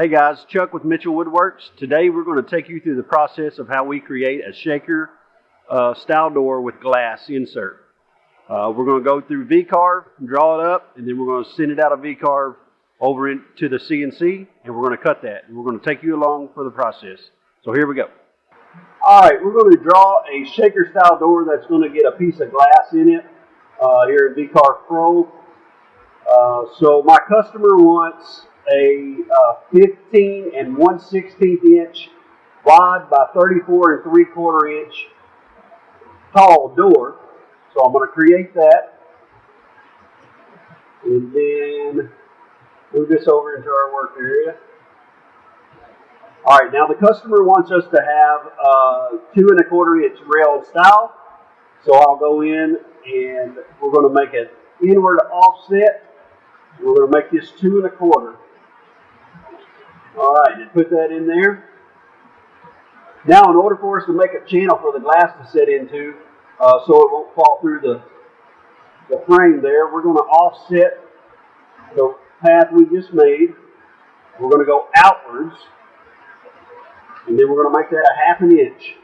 Hey guys, Chuck with Mitchell Woodworks. Today we're going to take you through the process of how we create a shaker style door with glass insert. We're going to go through Vcarve, draw it up, and then we're going to send it out of Vcarve over into the CNC, and we're going to cut that. And we're going to take you along for the process. So here we go. Alright, we're going to draw a shaker style door that's going to get a piece of glass in it here in Vcarve Pro. So my customer wants a 15 and 1/16 inch wide by 34 and 3/4 inch tall door. So I'm going to create that and then move this over into our work area. Alright, now the customer wants us to have 2 1/4 inch rail style. So I'll go in and we're going to make an inward offset. We're going to make this 2 1/4. Alright, and put that in there. Now in order for us to make a channel for the glass to set into, so it won't fall through the frame there, we're going to offset the path we just made. We're going to go outwards, and then we're going to make that a 1/2 inch.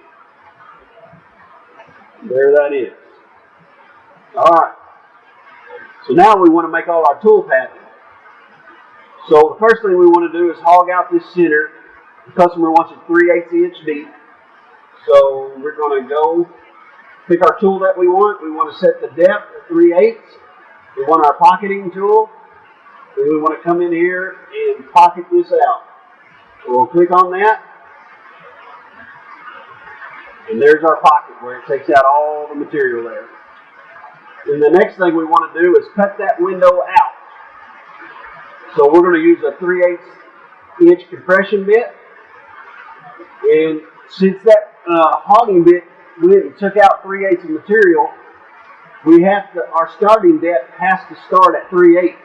There that is. Alright, so now we want to make all our tool pathing. So the first thing we want to do is hog out this center. The customer wants it 3/8 inch deep. So we're going to go pick our tool that we want. We want to set the depth at 3/8. We want our pocketing tool. And we want to come in here and pocket this out. So we'll click on that. And there's our pocket where it takes out all the material there. And the next thing we want to do is cut that window out. So we're going to use a 3/8 inch compression bit. And since that hogging bit went and took out 3/8 of material, we have to, our starting depth has to start at 3/8.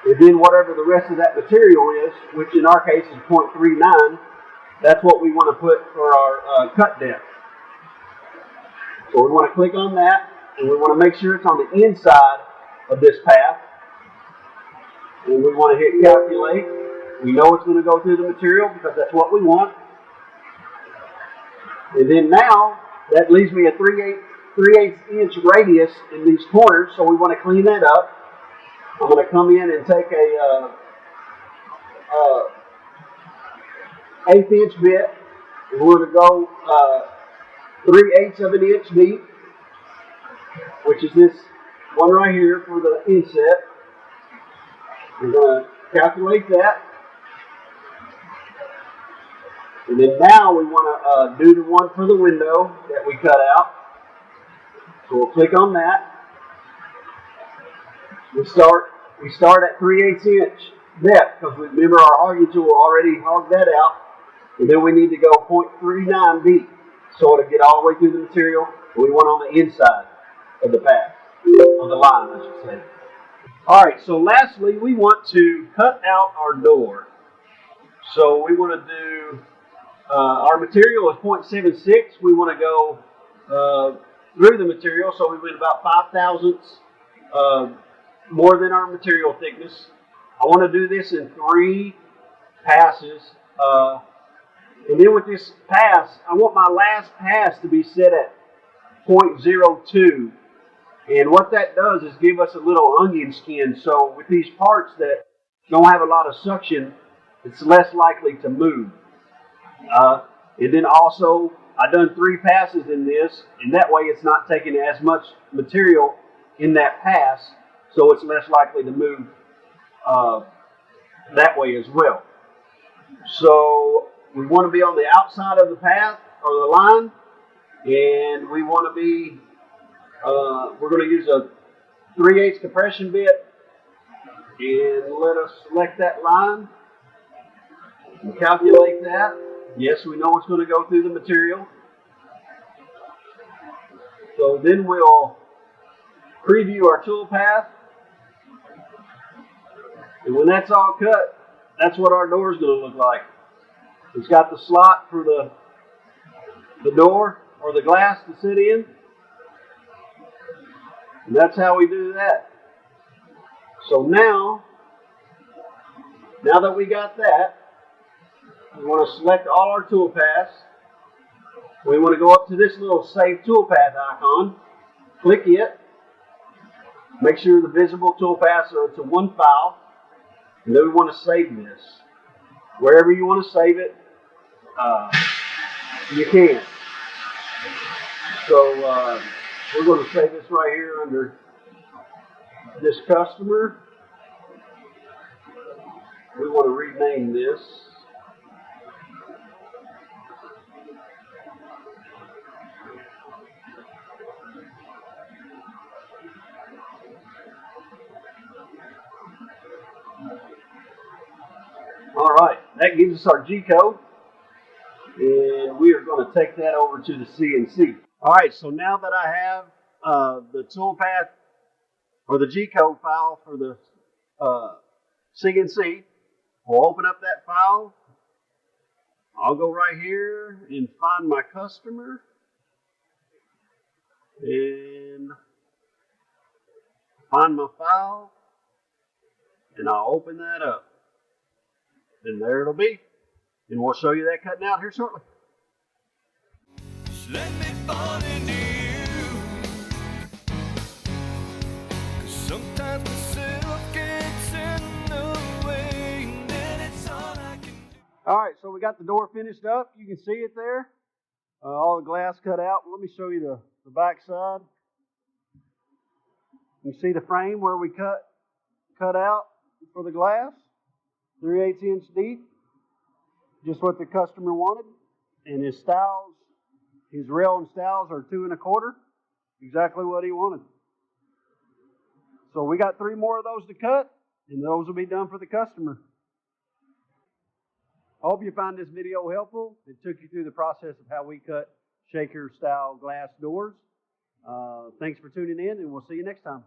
And then whatever the rest of that material is, which in our case is 0.39, that's what we want to put for our cut depth. So we want to click on that, and we want to make sure it's on the inside of this path. And we want to hit calculate. We know it's going to go through the material because that's what we want. And then now, that leaves me a 3/8 inch radius in these corners, so we want to clean that up. I'm going to come in and take a 1/8 inch bit, and we're going to go 3/8 of an inch deep, which is this one right here for the inset. We're going to calculate that. And then now we want to do the one for the window that we cut out. So we'll click on that. We start at 3/8 inch depth because remember our hogging tool already hogged that out. And then we need to go 0.39 deep so it'll get all the way through the material. We want on the inside of the path, of the line I should say. Alright, so lastly we want to cut out our door. So we want to do, our material is 0.76. We want to go through the material, so we went about 5 thousandths more than our material thickness. I want to do this in 3 passes. And then with this pass, I want my last pass to be set at 0.02. And what that does is give us a little onion skin. So with these parts that don't have a lot of suction, it's less likely to move. And then also, I've done 3 passes in this, and that way it's not taking as much material in that pass, so it's less likely to move that way as well. So we want to be on the outside of the path or the line, and we want to be, we're going to use a 3/8 compression bit, and let us select that line and calculate that. Yes, we know it's going to go through the material. So then we'll preview our tool path. And when that's all cut, that's what our door is going to look like. It's got the slot for the door or the glass to sit in. And that's how we do that. So now that we got that, We want to select all our toolpaths. We want to go up to this little Save Toolpath icon, click it, make sure the visible toolpaths are to one file, and then we want to save this. Wherever you want to save it, you can. So we're going to save this right here under this customer. We want to rename this. All right, that gives us our G code, and we are going to take that over to the CNC. All right, so now that I have the toolpath or the G code file for the CNC, we'll open up that file. I'll go right here and find my customer and find my file, and I'll open that up. And there it'll be. And we'll show you that cutting out here shortly. Just let me fall into you. Sometimes myself gets in the way, and then it's all I can do. All right, so we got the door finished up. You can see it there. All the glass cut out. Let me show you the back side. You see the frame where we cut out for the glass. 3/8 inch deep, just what the customer wanted. And his stiles, his rail and stiles are 2 1/4, exactly what he wanted. So we got 3 more of those to cut, and those will be done for the customer. I hope you find this video helpful. It took you through the process of how we cut shaker style glass doors. Thanks for tuning in, and we'll see you next time.